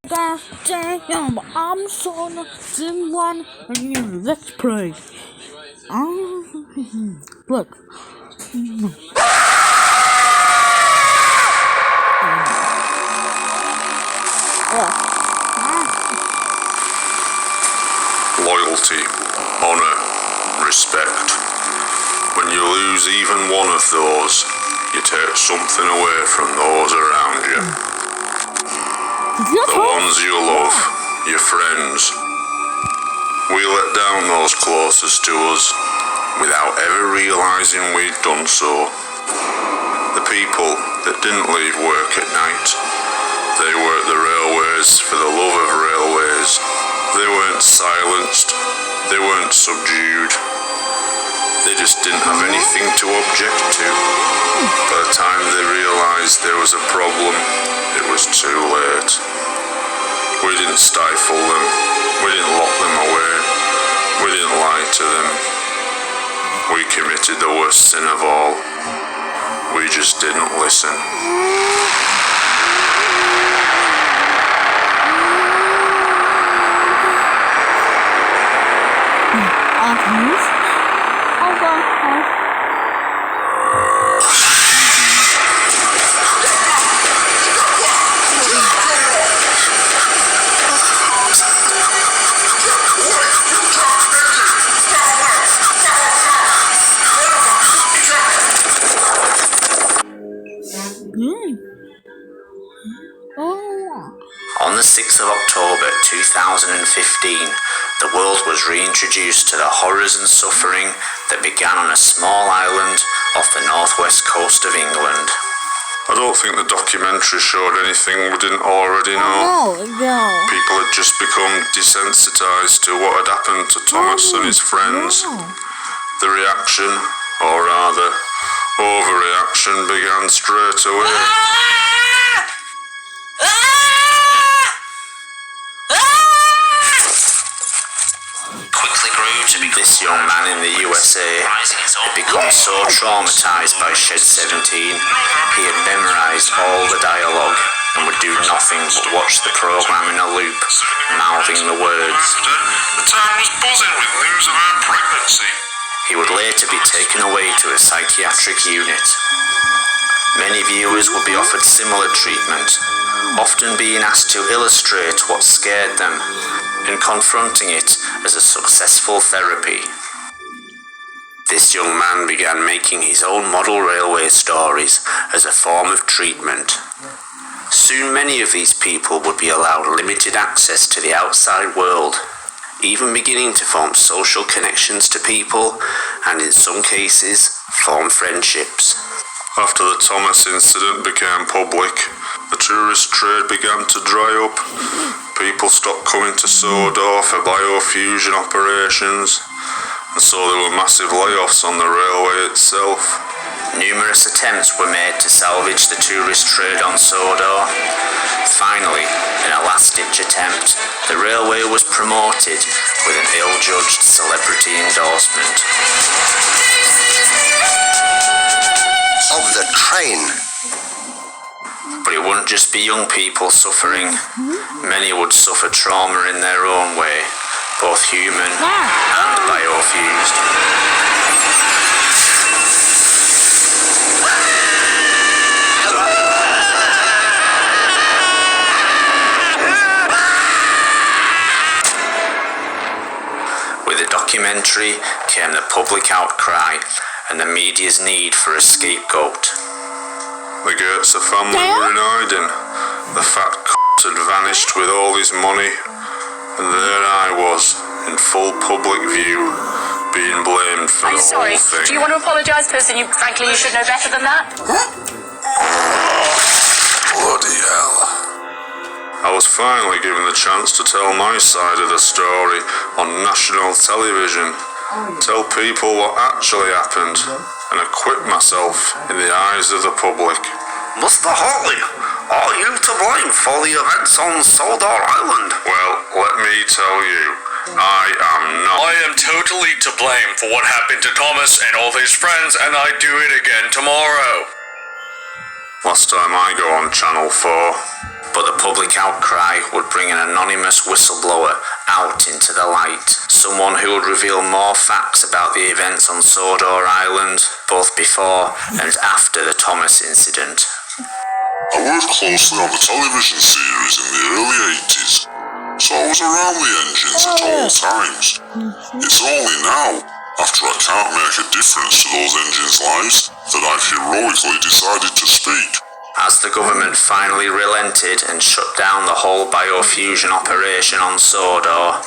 Damn, I'm so in one and let's play. Look. Loyalty, honor, respect. When you lose even one of those, you take something away from those around you. The ones you love, your friends. We let down those closest to us without ever realising we'd done so. The people that didn't leave work at night, they worked the railways for the love of railways. They weren't silenced, they weren't subdued. They just didn't have anything to object to. By the time they realised there was a problem, it was too late. We didn't stifle them, we didn't lock them away, we didn't lie to them. We committed the worst sin of all. We just didn't listen. On the 6th of October 2015, the world was reintroduced to the horrors and suffering that began on a small island off the northwest coast of England. I don't think the documentary showed anything we didn't already know. People had just become desensitised to what had happened to Thomas and his friends. The reaction, or rather, overreaction began straight away. This young man in the USA had become so traumatised by Shed 17, he had memorised all the dialogue and would do nothing but watch the programme in a loop, mouthing the words. The town was buzzing with news of her pregnancy. He would later be taken away to a psychiatric unit. Many viewers would be offered similar treatment, often being asked to illustrate what scared them and confronting it as a successful therapy. This young man began making his own model railway stories as a form of treatment. Soon many of these people would be allowed limited access to the outside world, even beginning to form social connections to people and in some cases form friendships. After the Thomas incident became public, the tourist trade began to dry up. People stopped coming to Sodor for biofusion operations, and so there were massive layoffs on the railway itself. Numerous attempts were made to salvage the tourist trade on Sodor. Finally, in a last-ditch attempt, the railway was promoted with an ill-judged celebrity endorsement. Of the train. But it wouldn't just be young people suffering. Many would suffer trauma in their own way, both human and biofused. With the documentary came the public outcry and the media's need for a scapegoat. The Goetze family were in hiding. The fat had vanished with all his money, and there I was, in full public view, being blamed for the whole thing. Do you want to apologise, person? Frankly, you should know better than that. Bloody hell. I was finally given the chance to tell my side of the story on national television, tell people what actually happened, and acquit myself in the eyes of the public. Mr. Hartley, are you to blame for the events on Sodor Island? Well, let me tell you, I am not. I am totally to blame for what happened to Thomas and all his friends, and I'd do it again tomorrow. Last time I go on Channel 4. but the public outcry would bring an anonymous whistleblower out into the light, someone who would reveal more facts about the events on Sodor Island, both before and after the Thomas incident. I worked closely on the television series in the early 80s, so I was around the engines at all times. It's only now, after I can't make a difference to those engines' lives, that I've heroically decided to speak. As the government finally relented and shut down the whole biofusion operation on Sodor,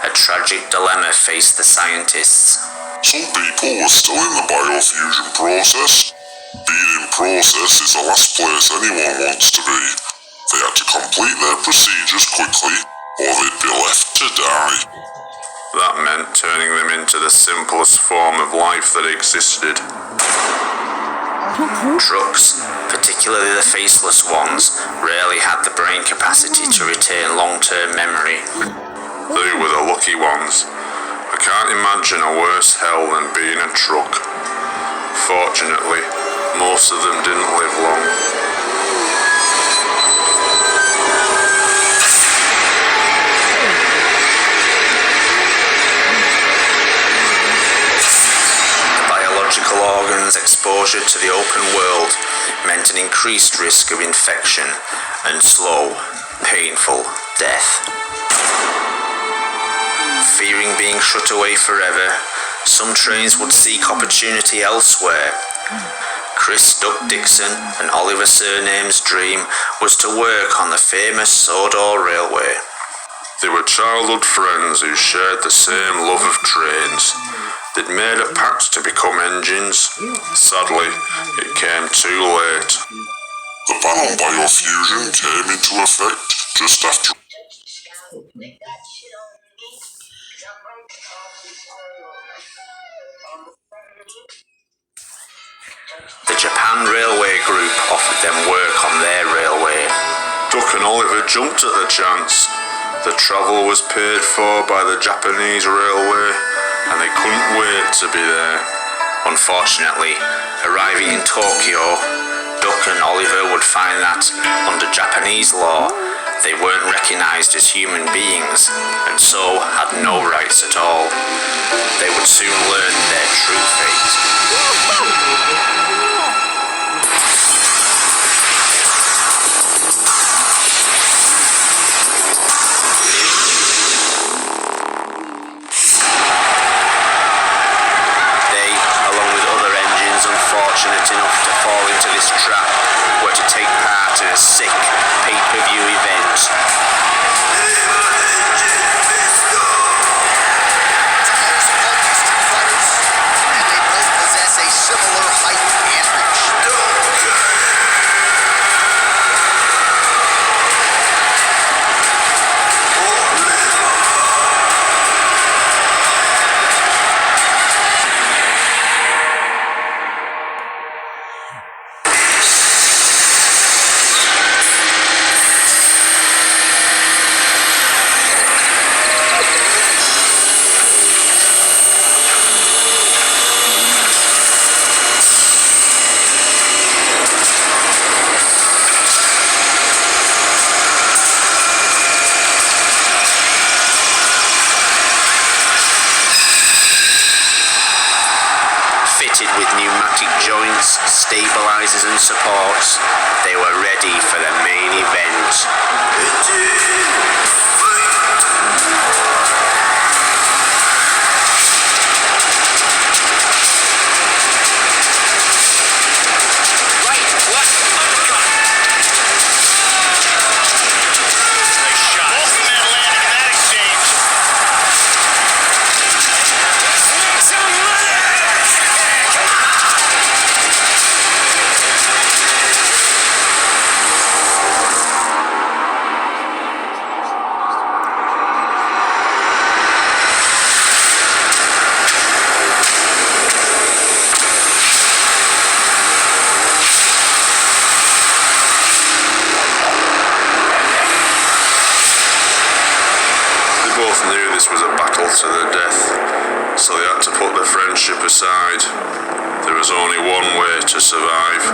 a tragic dilemma faced the scientists. Some people were still in the biofusion process. Being in process is the last place anyone wants to be. They had to complete their procedures quickly, or they'd be left to die. That meant turning them into the simplest form of life that existed. Trucks, particularly the faceless ones, rarely had the brain capacity to retain long-term memory. They were the lucky ones. I can't imagine a worse hell than being a truck. Fortunately, most of them didn't live long. Biological organs exposure to the open world meant an increased risk of infection and slow, painful death. Fearing being shut away forever, some trains would seek opportunity elsewhere. Chris Duck Dixon and Oliver Surname's dream was to work on the famous Sodor Railway. They were childhood friends who shared the same love of trains. They'd made a pact to become engines. Sadly, it came too late. The ban on biofusion came into effect just after. The Japan Railway Group offered them work on their railway. Duck and Oliver jumped at the chance. The travel was paid for by the Japanese railway, and they couldn't wait to be there. Unfortunately, arriving in Tokyo, Duck and Oliver would find that, under Japanese law, they weren't recognised as human beings, and so had no rights at all. They would soon learn their true fate. Fortunate enough to fall into this trap were to take part in a sick pay-per-view event. They both possess a similar height and reach. With pneumatic joints, stabilizers and supports, they were ready for the main event. Knew this was a battle to the death, so they had to put their friendship aside. There was only one way to survive.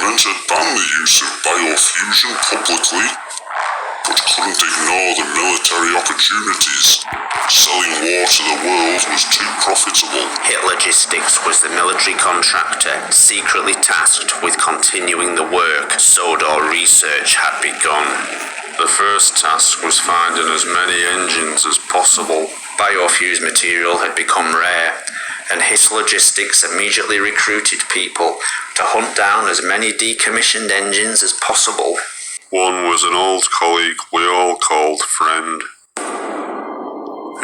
government had banned the use of biofusion publicly, but couldn't ignore the military opportunities. Selling war to the world was too profitable. Hitlogistics was the military contractor secretly tasked with continuing the work Sodor research had begun. The first task was finding as many engines as possible. Biofused material had become rare, and Hitlogistics immediately recruited people to hunt down as many decommissioned engines as possible. One was an old colleague we all called Friend.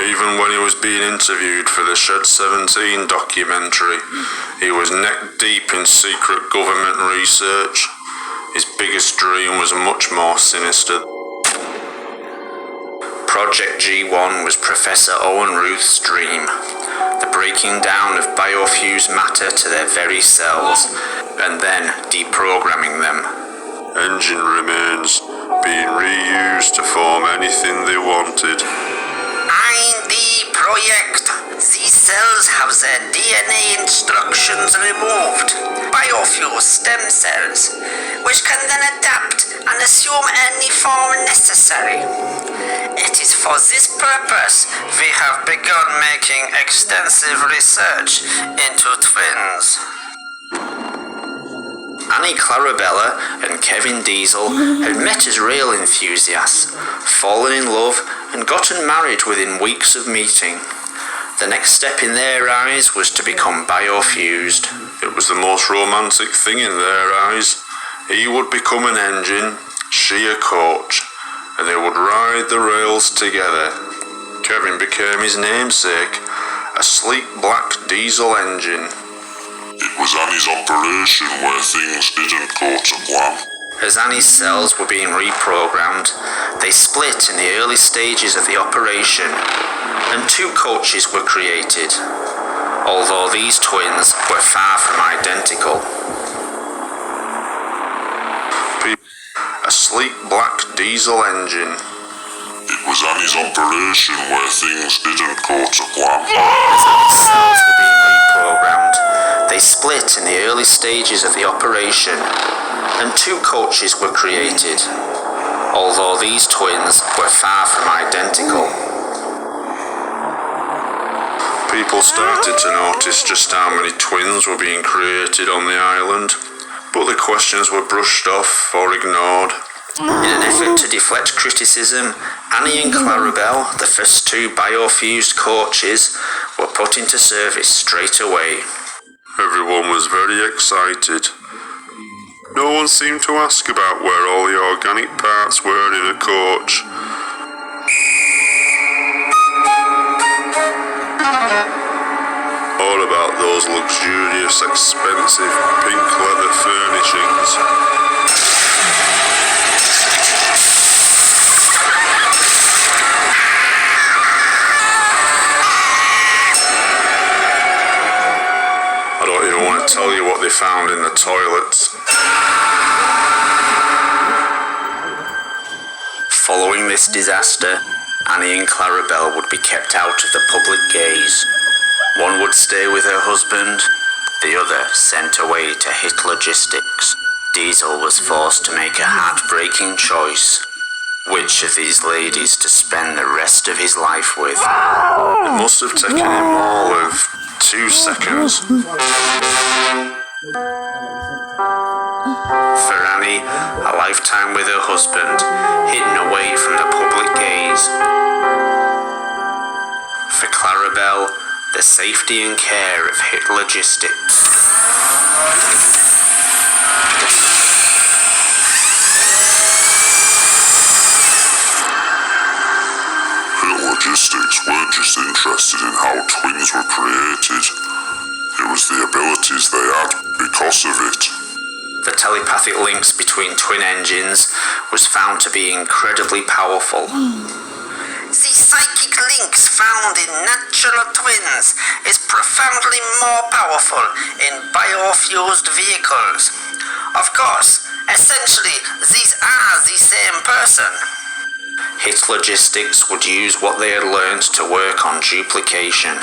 Even when he was being interviewed for the Shed 17 documentary, he was neck deep in secret government research. His biggest dream was much more sinister. Project G1 was Professor Owen Ruth's dream, the breaking down of biofused matter to their very cells, and then deprogramming them. Engine remains being reused to form anything they wanted. The project. These cells have their DNA instructions removed. Biofused stem cells, which can then adapt and assume any form necessary. It is for this purpose we have begun making extensive research into twins. Annie Clarabella and Kevin Diesel had met as rail enthusiasts, fallen in love, and gotten married within weeks of meeting. The next step in their eyes was to become biofused. It was the most romantic thing in their eyes. He would become an engine, she a coach, and they would ride the rails together. Kevin became his namesake, a sleek black diesel engine. It was Annie's operation where things didn't go to plan. As Annie's cells were being reprogrammed, they split in the early stages of the operation, and two coaches were created, although these twins were far from identical. A sleek black diesel engine. It was Annie's operation where things didn't go to plan. As Annie's cells were being reprogrammed, they split in the early stages of the operation, and two coaches were created, although these twins were far from identical. People started to notice just how many twins were being created on the island, but the questions were brushed off or ignored. In an effort to deflect criticism, Annie and Clarabelle, the first two biofused coaches, were put into service straight away. Everyone was very excited. No one seemed to ask about where all the organic parts were in a coach. Or about those luxurious, expensive pink leather furnishings. I don't even want to tell you what they found in the toilets. Following this disaster, Annie and Clarabelle would be kept out of the public gaze. One would stay with her husband, the other sent away to Hitlogistics. Diesel was forced to make a heartbreaking choice. Which of these ladies to spend the rest of his life with? It must have taken him all of 2 seconds. For Annie, a lifetime with her husband, hidden away from the public gaze. For Clarabelle, the safety and care of Hitlogistics. Hitlogistics weren't just interested in how twins were created. It was the abilities they had because of it. The telepathic links between twin engines was found to be incredibly powerful. The psychic links found in natural twins is profoundly more powerful in biofused vehicles. Of course, essentially, these are the same person. Hitlogistics would use what they had learned to work on duplication.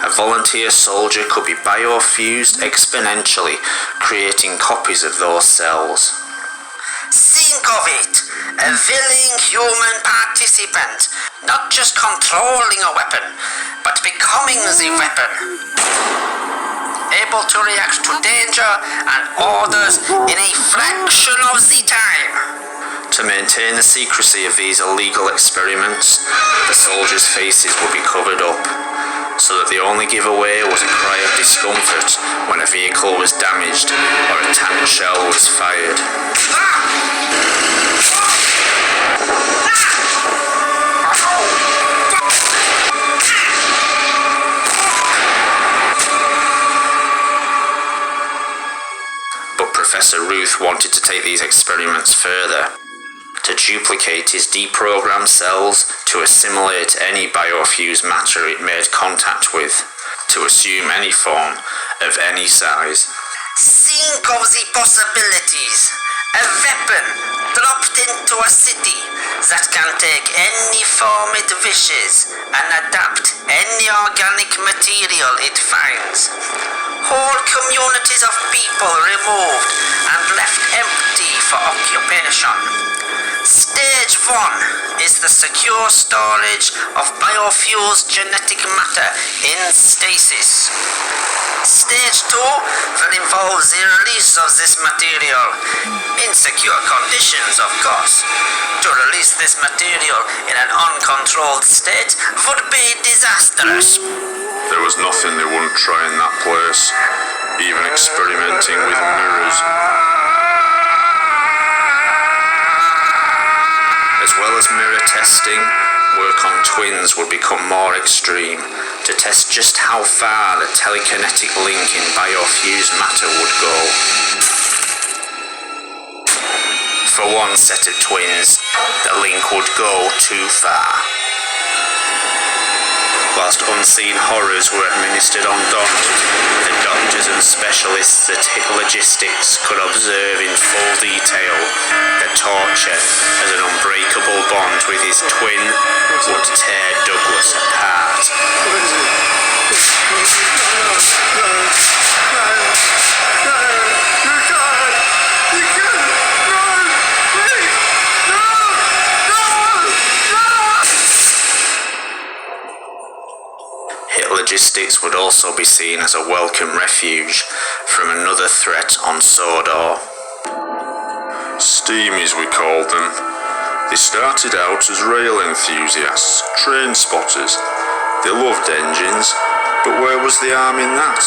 a volunteer soldier could be biofused exponentially, creating copies of those cells. Think of it! A willing human participant, not just controlling a weapon, but becoming the weapon. Able to react to danger and orders in a fraction of the time. To maintain the secrecy of these illegal experiments, the soldiers' faces would be covered up, so that the only giveaway was a cry of discomfort when a vehicle was damaged or a tank shell was fired. But Professor Ruth wanted to take these experiments further, to duplicate his deprogrammed cells, to assimilate any biofused matter it made contact with, to assume any form of any size. Think of the possibilities. A weapon dropped into a city that can take any form it wishes and adapt any organic material it finds. Whole communities of people removed and left empty for occupation. Stage 1 is the secure storage of biofused genetic matter in stasis. Stage 2 will involve the release of this material, in secure conditions of course. To release this material in an uncontrolled state would be disastrous. There was nothing they wouldn't try in that place, even experimenting with mirrors. As well as mirror testing, work on twins would become more extreme, to test just how far the telekinetic link in biofused matter would go. For one set of twins, the link would go too far. Whilst unseen horrors were administered on Dot, the doctors and specialists at Hit Logistics could observe in full detail the torture as an unbreakable bond with his twin would tear Douglas apart. Logistics would also be seen as a welcome refuge from another threat on Sodor. Steamies, we called them. They started out as rail enthusiasts, train spotters. They loved engines, but where was the harm in that?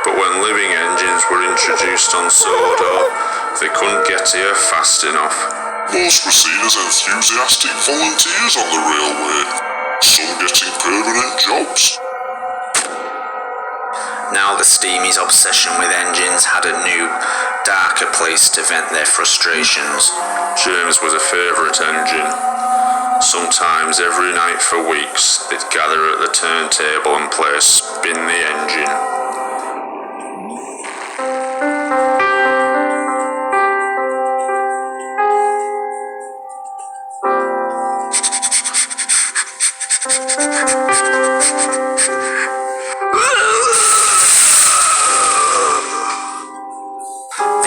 But when living engines were introduced on Sodor, they couldn't get here fast enough. Most were seen as enthusiastic volunteers on the railway, some getting permanent jobs. Now the Steamies' obsession with engines had a new, darker place to vent their frustrations. James was a favourite engine. Sometimes every night for weeks they'd gather at the turntable and play Spin the Engine.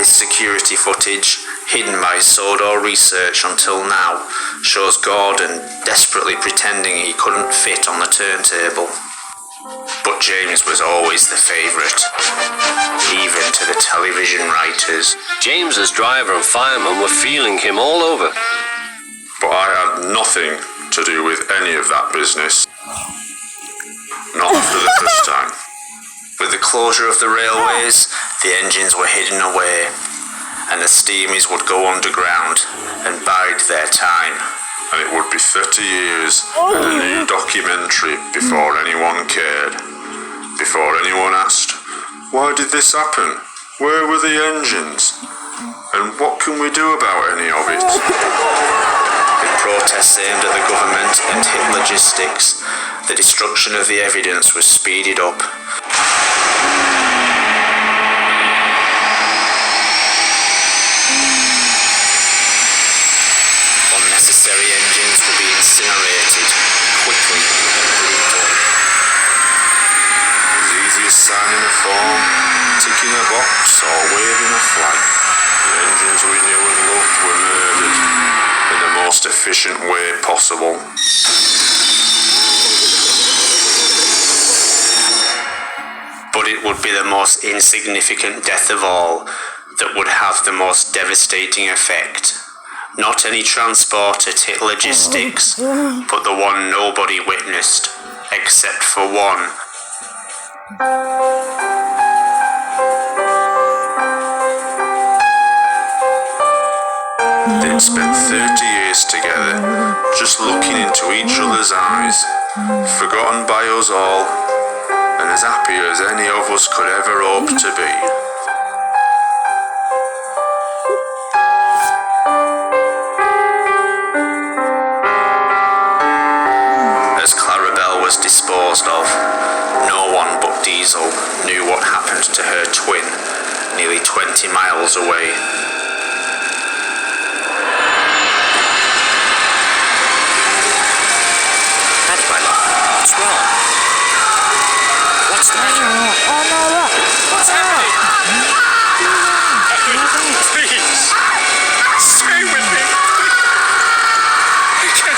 Security footage, hidden by Sodor research until now, shows Gordon desperately pretending he couldn't fit on the turntable. But James was always the favourite, even to the television writers. James's driver and fireman were feeling him all over. But I had nothing to do with any of that business. Not after the first time. With the closure of the railways, the engines were hidden away, and the Steamies would go underground and bide their time. And it would be 30 years and a new documentary before anyone cared. Before anyone asked, why did this happen? Where were the engines? And what can we do about any of it? With protests aimed at the government and Hit Logistics, the destruction of the evidence was speeded up. Unnecessary engines would be incinerated quickly and brutally. busy as signing a form, ticking a box, or waving a flag. The engines we knew and loved were murdered in the most efficient way possible. But it would be the most insignificant death of all that would have the most devastating effect. Not any transport at hit logistics, but the one nobody witnessed, except for one. They'd spent 30 years together, just looking into each other's eyes, forgotten by us all, and as happy as any of us could ever hope to be. As Clarabelle was disposed of, no one but Diesel knew what happened to her twin, nearly 20 miles away. Maddie, my love, what's wrong? What's the matter? What's happening? Please, stay with me. I can't.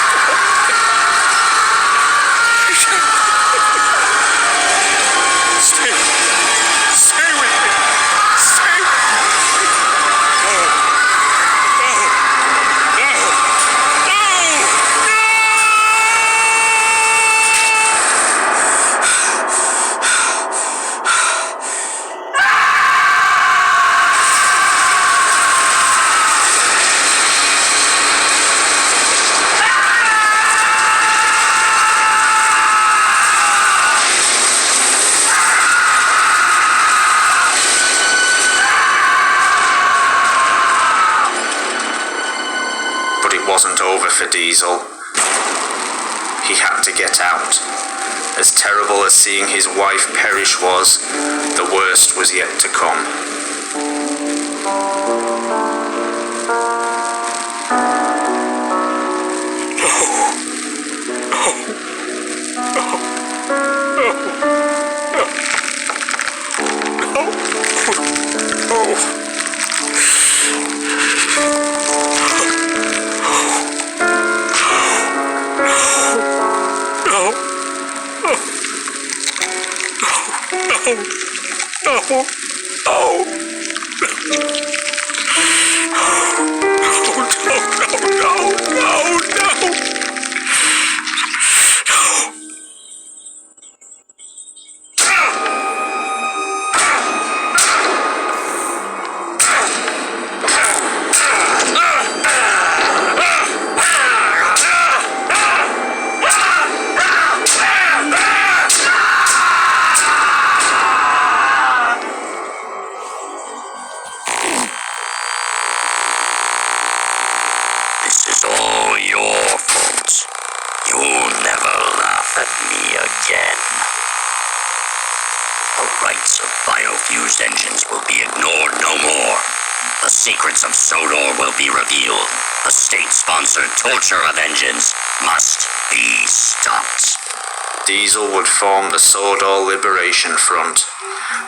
Stay with me. Stay with me. But it wasn't over for Diesel. He had to get out. As terrible as seeing his wife perish was, the worst was yet to come. This is all your fault. You'll never laugh at me again. The rights of biofused engines will be ignored no more. The secrets of Sodor will be revealed. The state-sponsored torture of engines must be stopped. Diesel would form the Sodor Liberation Front.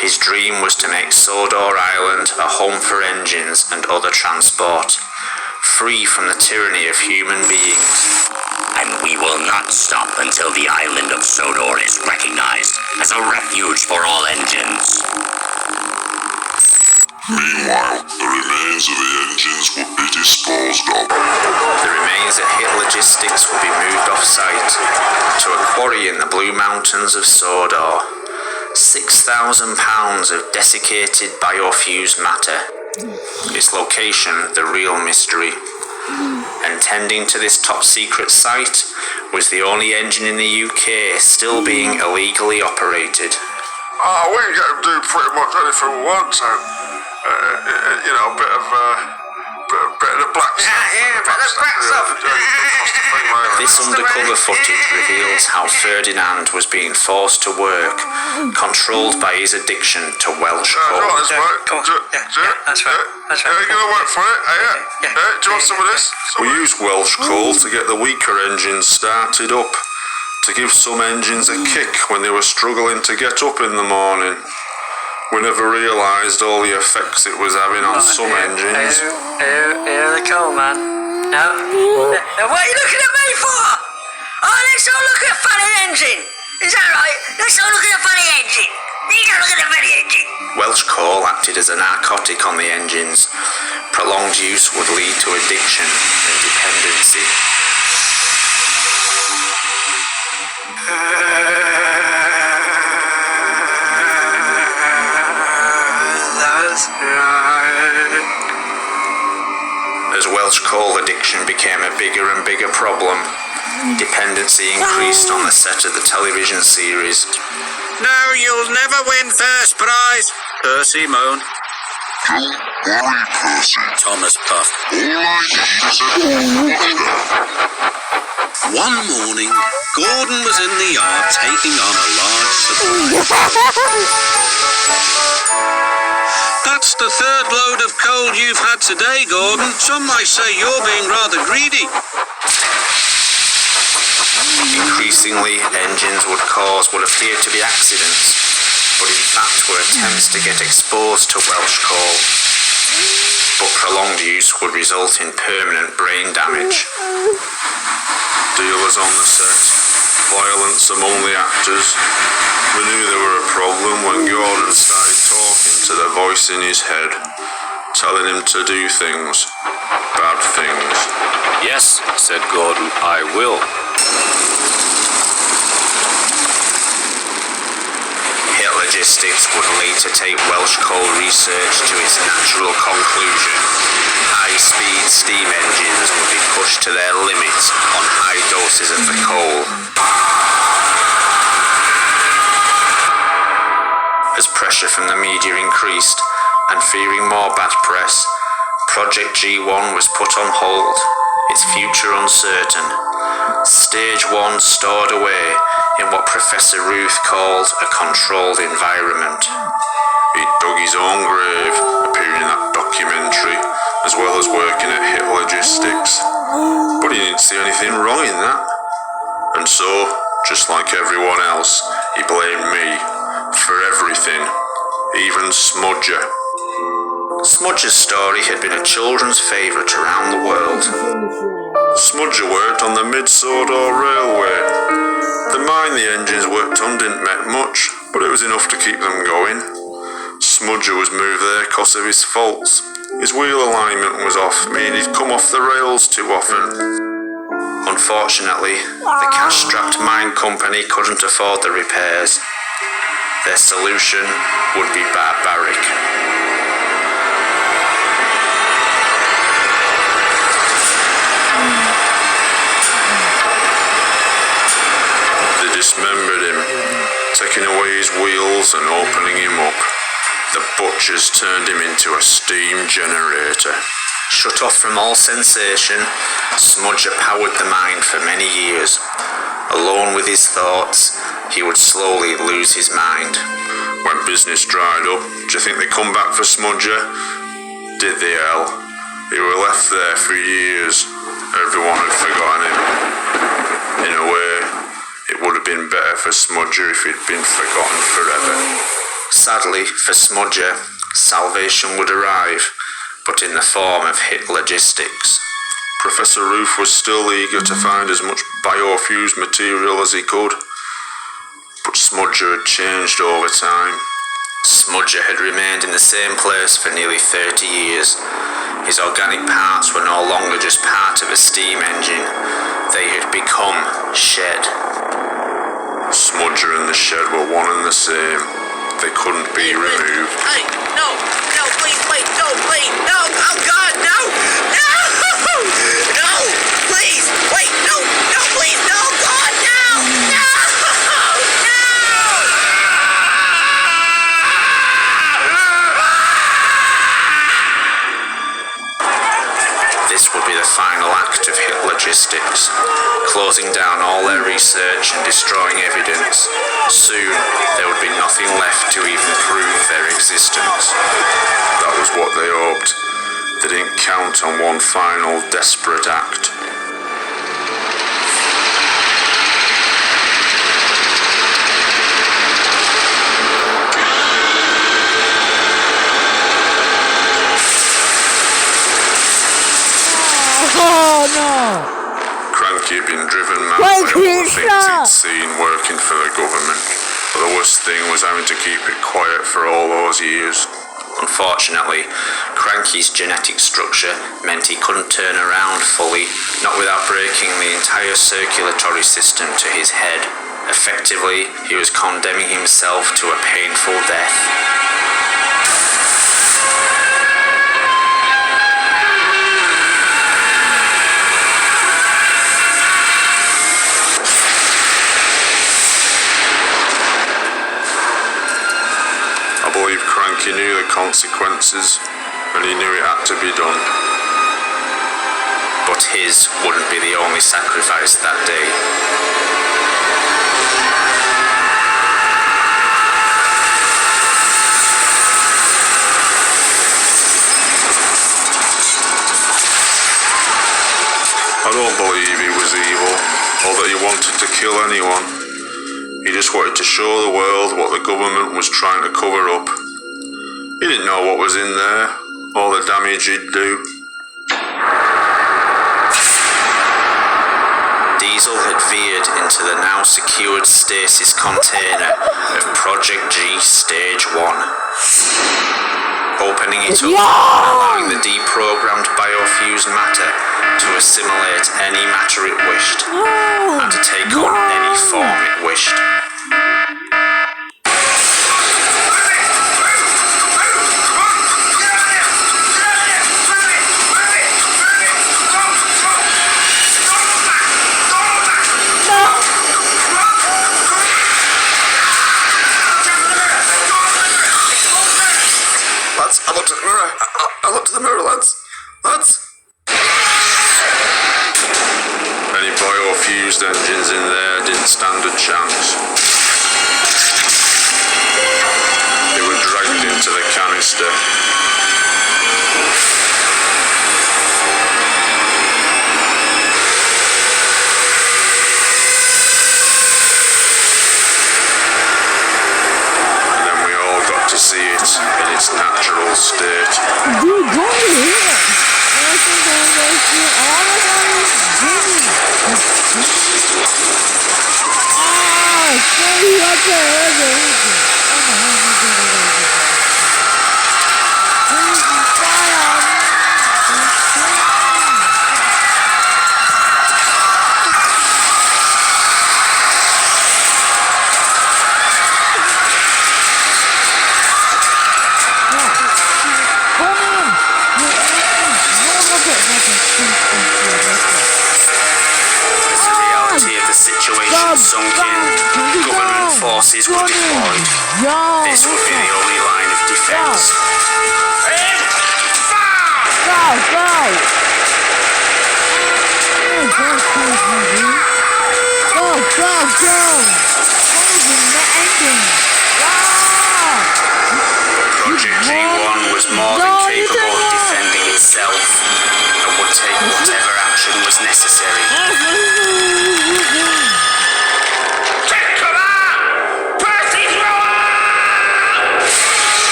His dream was to make Sodor Island a home for engines and other transport, free from the tyranny of human beings. And we will not stop until the island of Sodor is recognized as a refuge for all engines. Meanwhile, the remains of the engines would be disposed of. The remains at Hit Logistics would be moved off-site to a quarry in the Blue Mountains of Sodor. 6,000 pounds of desiccated biofused matter. Its location, the real mystery. And tending to this top-secret site was the only engine in the UK still being illegally operated. We can get them do pretty much anything we want to. A bit of the black stuff. Yeah, but the black stuff. This undercover footage reveals how Ferdinand was being forced to work, controlled by his addiction to Welsh coal. That's right. You're gonna work for it, do you want some of this? We use Welsh coal to get the weaker engines started up. to give some engines a kick when they were struggling to get up in the morning. We never realised all the effects it was having on some engines. Here they come, man. No. What are you looking at me for? Oh, let's all look at funny engine. Is that right? Let's all look at the funny engine. Let's all look at the funny engine. Welsh coal acted as a narcotic on the engines. Prolonged use would lead to addiction and dependency. As Welsh coal addiction became a bigger and bigger problem, dependency increased on the set of the television series. No, you'll never win first prize, Percy moaned. Don't worry, Percy. Thomas puffed. All I need is a watchdown. One morning, Gordon was in the yard taking on a large supply. That's the third load of coal you've had today, Gordon. Some might say you're being rather greedy. Increasingly, engines would cause what appeared to be accidents, but in fact were attempts to get exposed to Welsh coal. But prolonged use would result in permanent brain damage. Dealers on the set, violence among the actors. We knew there were a problem when Gordon started talking to the voice in his head, telling him to do things, bad things. Yes, said Gordon, I will. Hit Logistics would later take Welsh coal research to its natural conclusion. High-speed steam engines would be pushed to their limit on high doses of the coal. As pressure from the media increased, and fearing more bad press, Project G1 was put on hold, its future uncertain. Stage 1 stored away in what Professor Ruth called a controlled environment. He dug his own grave, appearing in that documentary, as well as working at Hit Logistics. But he didn't see anything wrong in that. And so, just like everyone else, he blamed me for everything, even Smudger. Smudger's story had been a children's favourite around the world. Smudger worked on the Mid-Sodor Railway. The mine the engines worked on didn't make much, but it was enough to keep them going. Smudger was moved there because of his faults. His wheel alignment was off, meaning he'd come off the rails too often. Unfortunately, the cash-strapped mine company couldn't afford the repairs. Their solution would be barbaric. They dismembered him, taking away his wheels and opening him up. The butchers turned him into a steam generator. Shut off from all sensation, Smudger powered the mine for many years. Alone with his thoughts, he would slowly lose his mind. When business dried up, do you think they come back for Smudger? Did they, hell? He were left there for years. Everyone had forgotten him. In a way, it would have been better for Smudger if he'd been forgotten forever. Sadly, for Smudger, salvation would arrive, but in the form of Hit Logistics. Professor Ruth was still eager to find as much biofused material as he could, but Smudger had changed over time. Smudger had remained in the same place for nearly 30 years. His organic parts were no longer just part of a steam engine. They had become shed. Smudger and the shed were one and the same. They couldn't be removed. Hey, no, please, wait, no, please, no, oh God, no, no, please, wait, no, please, no, God, no. This would be the final act of Hit Logistics, closing down all their research and destroying evidence. Soon, there would be nothing left to even prove their existence. That was what they hoped. They didn't count on one final desperate act. Oh no! Cranky had been driven mad by all the things he'd seen working for the government. But the worst thing was having to keep it quiet for all those years. Unfortunately, Cranky's genetic structure meant he couldn't turn around fully, not without breaking the entire circulatory system to his head. Effectively, he was condemning himself to a painful death. I believe Cranky knew the consequences, and he knew it had to be done. But his wouldn't be the only sacrifice that day. I don't believe he was evil, or that he wanted to kill anyone. He just wanted to show the world what the government was trying to cover up. He didn't know what was in there, or the damage he'd do. Diesel had veered into the now secured stasis container of Project G Stage 1. Opening it up, allowing the deprogrammed biofused matter to assimilate any matter it wished, and to take on any form it wished. Lads, I looked at the mirror. I looked at the mirror, lads. Lads! Any biofused engines in there didn't stand a chance. They were dragged into the canister. And then we all got to see it in its natural state. Dude, go here! I think I'm going to see all of stay up there. As the reality of the situation sunk in, government forces were deployed. This would be the only line of defense. Project G1 was more than capable of defending itself and would take whatever action was necessary. Take command! Percy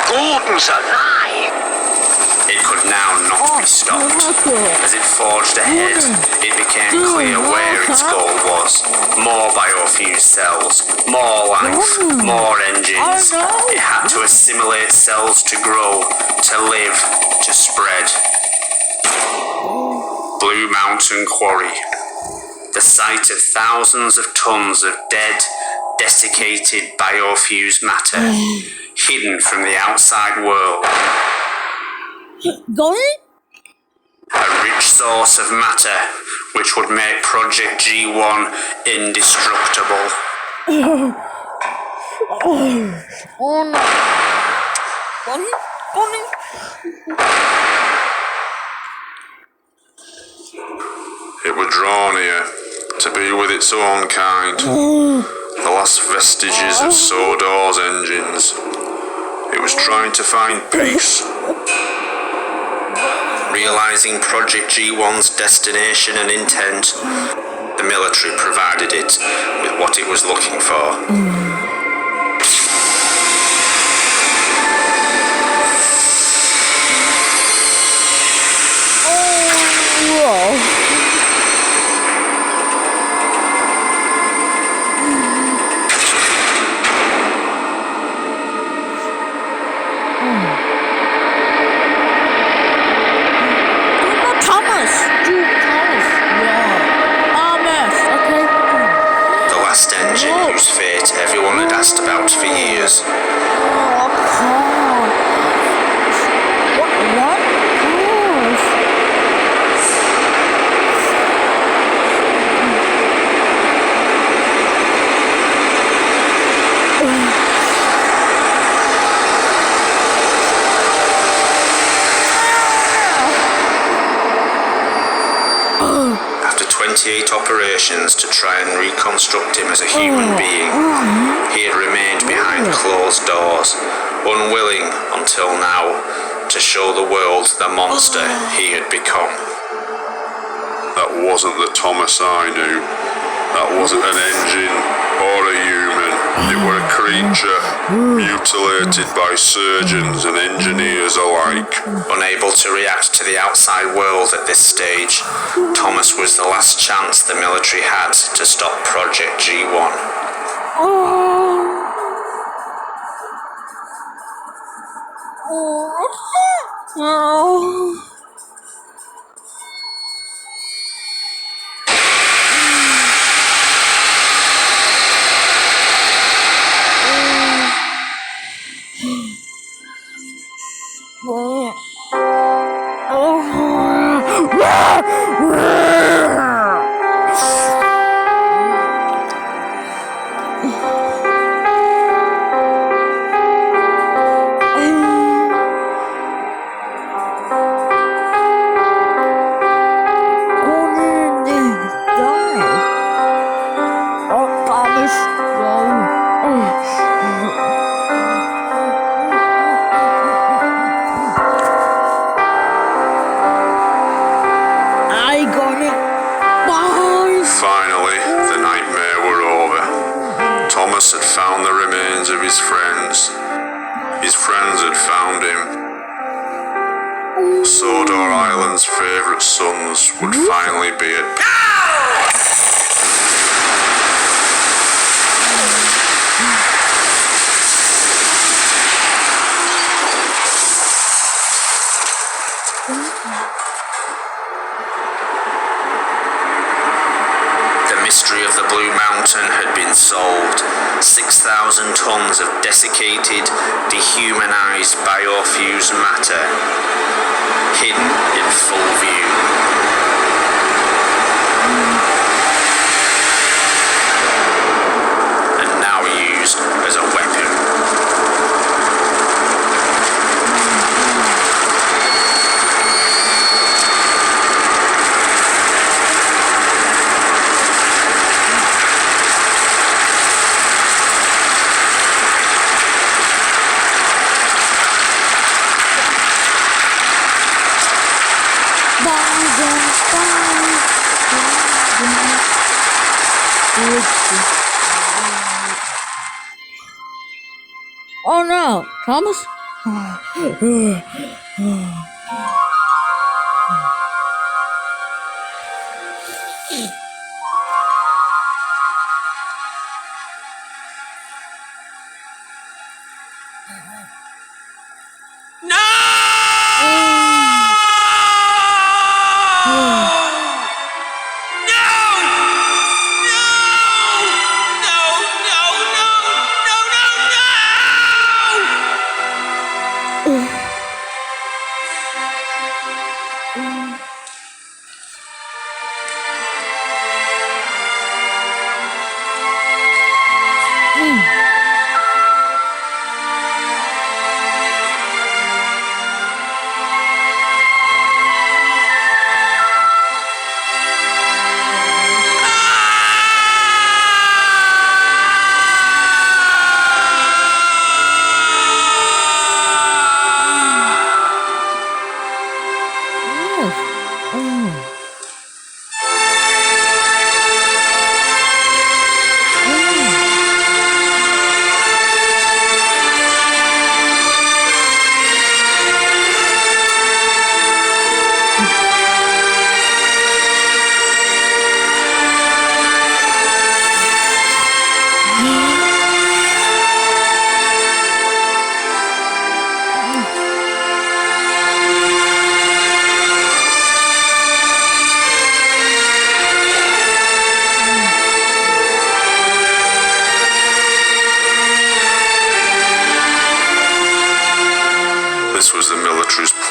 Gordon's alive! It could now not be stopped. As it forged ahead, it became clear where its goal was. More biofused cells, more life, more engines. It had to assimilate cells to grow, to live, to spread. Blue Mountain Quarry. The site of thousands of tons of dead, desiccated biofused matter, hidden from the outside world. Going? A rich source of matter which would make Project G1 indestructible. Oh no. Going? It were drawn here to be with its own kind. The last vestiges of Sodor's engines. It was trying to find peace. Realizing Project G1's destination and intent, the military provided it with what it was looking for. bit everyone had asked about for years. After 28 operations to try and reconstruct him as a human being, he had remained behind closed doors, unwilling until now to show the world the monster he had become. That wasn't the Thomas I knew. That wasn't an engine or a human. It were a creature mutilated by surgeons and engineers alike. Unable to react to the outside world at this stage, Thomas was the last chance the military had to stop Project G1. Finally, the nightmare were over. Thomas had found the remains of his friends. His friends had found him. Sodor Island's favourite sons would finally be at The mystery of the Blue Mountain had been solved. 6,000 tons of desiccated, dehumanized biofused matter, hidden in full view. And now used as a weapon. Oh no, Thomas?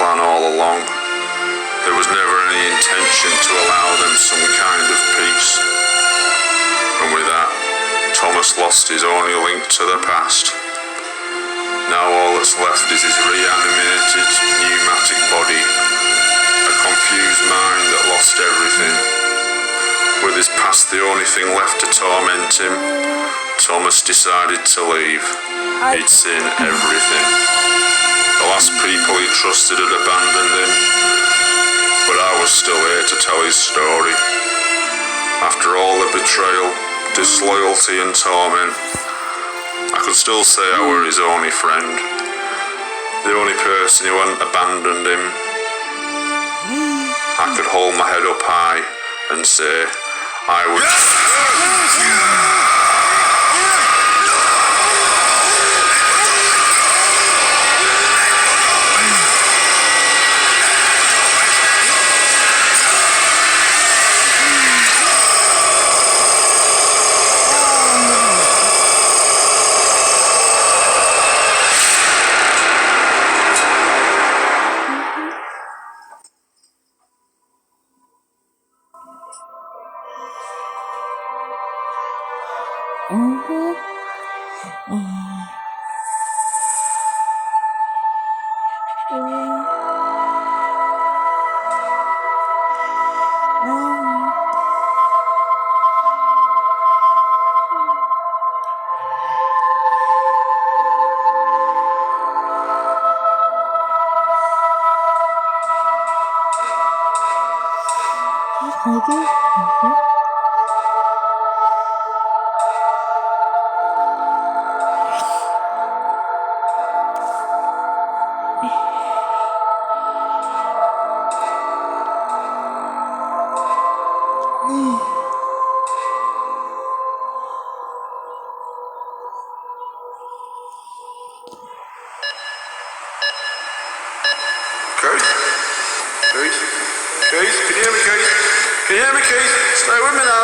plan all along. There was never any intention to allow them some kind of peace. And with that, Thomas lost his only link to the past. Now all that's left is his reanimated pneumatic body, a confused mind that lost everything. With his past the only thing left to torment him, Thomas decided to leave. He'd seen everything. The last people he trusted had abandoned him, but I was still here to tell his story. After all the betrayal, disloyalty and torment, I could still say I were his only friend, the only person who hadn't abandoned him. I could hold my head up high and say I would... Keith, can you hear me, Keith? Can you hear me, Keith? Stay with me now.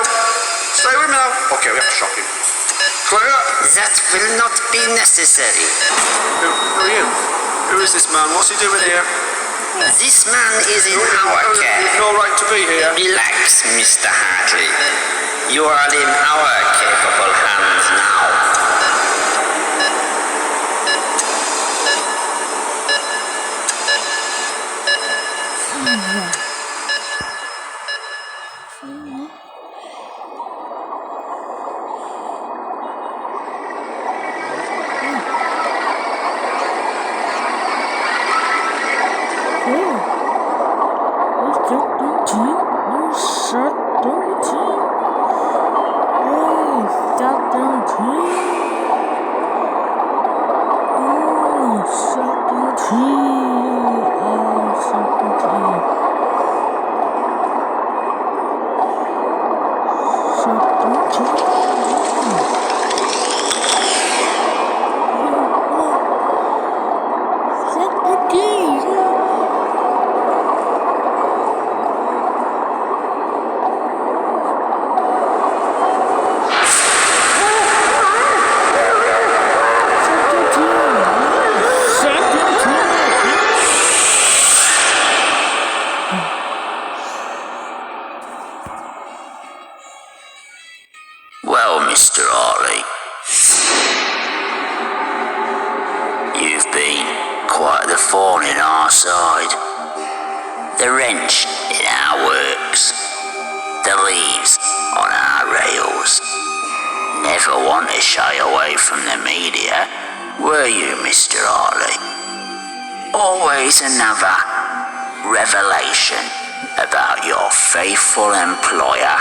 Stay with me now. Okay, we have to shock him. Clear. That will not be necessary. Who are you? Who is this man? What's he doing here? This man is in our care. You've no right to be here. Relax, Mr. Hartley. You are in our capable hands now. Well, Mr. Hartley, you've been quite the thorn in our side, the wrench in our works, the leaves on our rails. Never one to shy away from the media, were you, Mr. Hartley? Always another revelation about your faithful employer.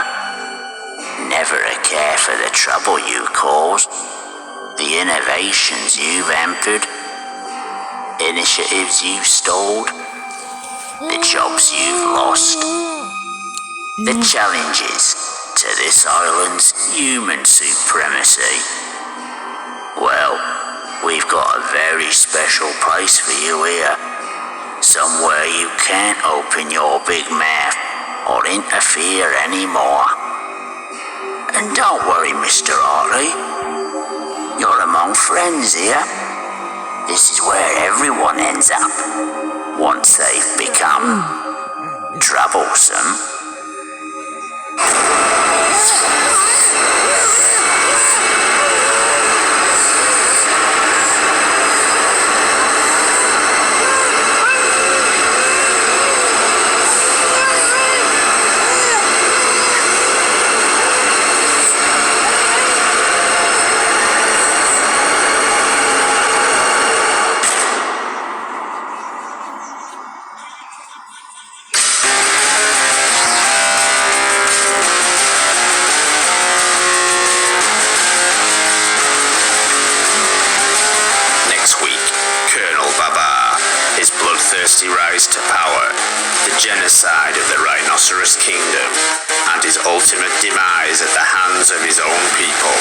Never a care for the trouble you caused, the innovations you've hampered, initiatives you've stalled, the jobs you've lost, the challenges to this island's human supremacy. Well, we've got a very special place for you here, somewhere you can't open your big mouth or interfere anymore. And don't worry, Mr. Hartley, you're among friends here. This is where everyone ends up once they've become troublesome. Bloodthirsty rise to power, the genocide of the Rhinoceros Kingdom, and his ultimate demise at the hands of his own people.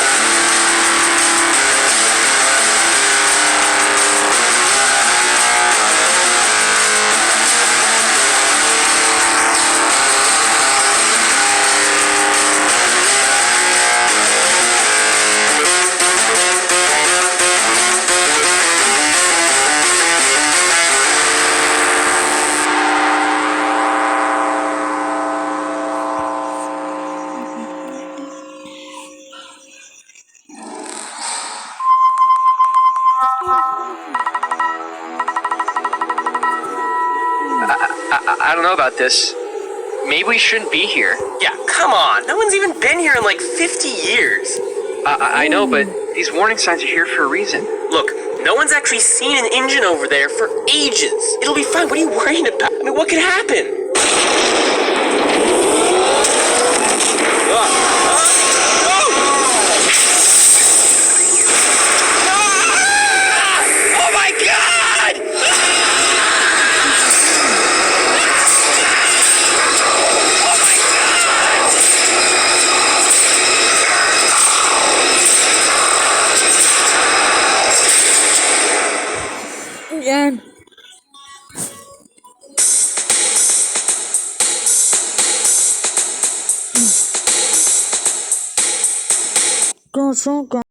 I don't know about this. Maybe we shouldn't be here. Yeah, come on. No one's even been here in like 50 years. I know, but these warning signs are here for a reason. Look, no one's actually seen an engine over there for ages. It'll be fine. What are you worrying about? I mean, what could happen? Oh my God! Again. Go, so go.